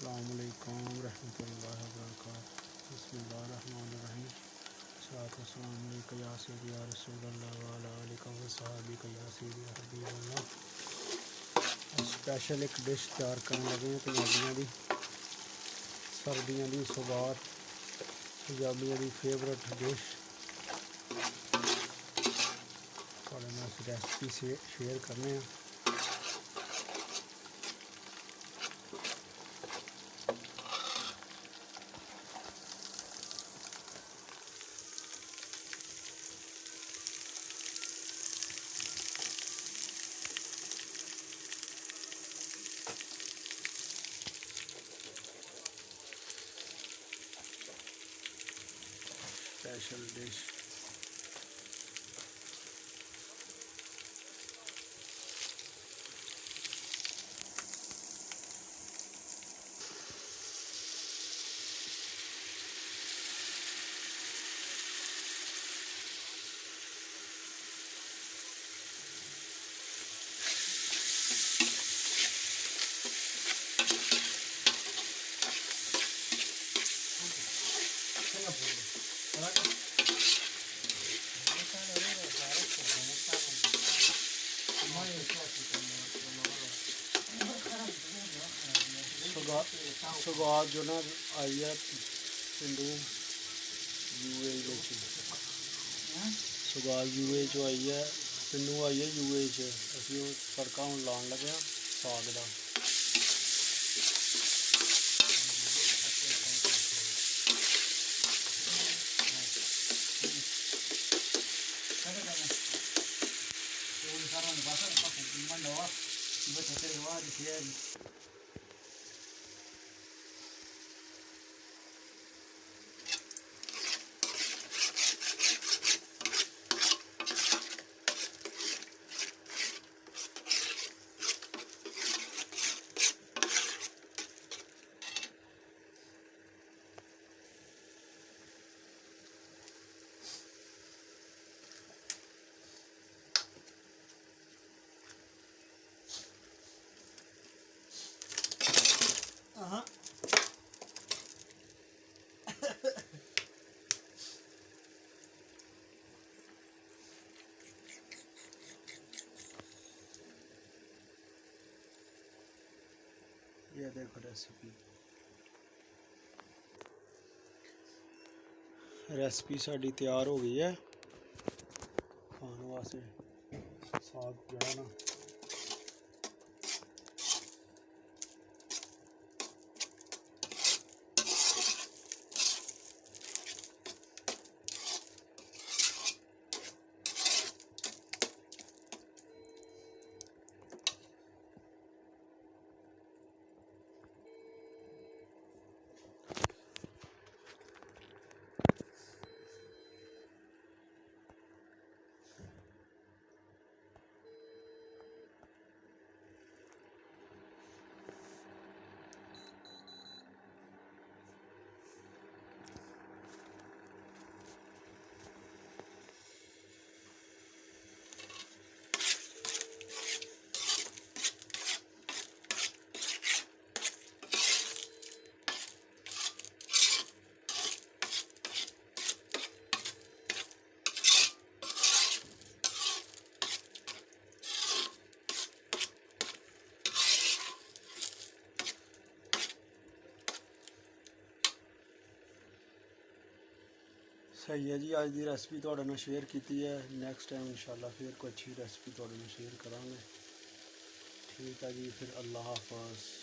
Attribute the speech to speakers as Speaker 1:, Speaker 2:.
Speaker 1: अस्सलामुअलैकुम रहमतुल्लाहि व बरकातुहू। बिस्मिल्लाहिर्रहमानिर्रहीम। सल्लल्लाहु अलैहि या सय्यदी या रसूलल्लाह व अला आलिका व सहाबिका या सय्यदी या हबीबल्लाह। स्पैशल एक डिश तैयार करने लगे हैं पंजाबियों की, सर्दियों की सौगात, पंजाबियों की फेवरेट डिश। थोड़े नाल रेसिपी शेयर करने हैं। स्पेशल डिश सौगात जो ना आई है पिंडू यूए सौगात यूए जो आई है, पिंडू आई है यूए असी तड़का हूँ लाने लगे हैं साग का। ये देखो रेसिपी साड़ी तैयार हो गई है खाने वास्ते। साग जड़ा ना सही है जी। अज की रेसिपी तुहाडे नाल शेयर की है। नैक्सट टाइम इंशाल्लाह फिर कोई अच्छी रेसिपी तुहाडे नाल शेयर करांगे। ठीक है जी, फिर अल्लाह हाफिज़।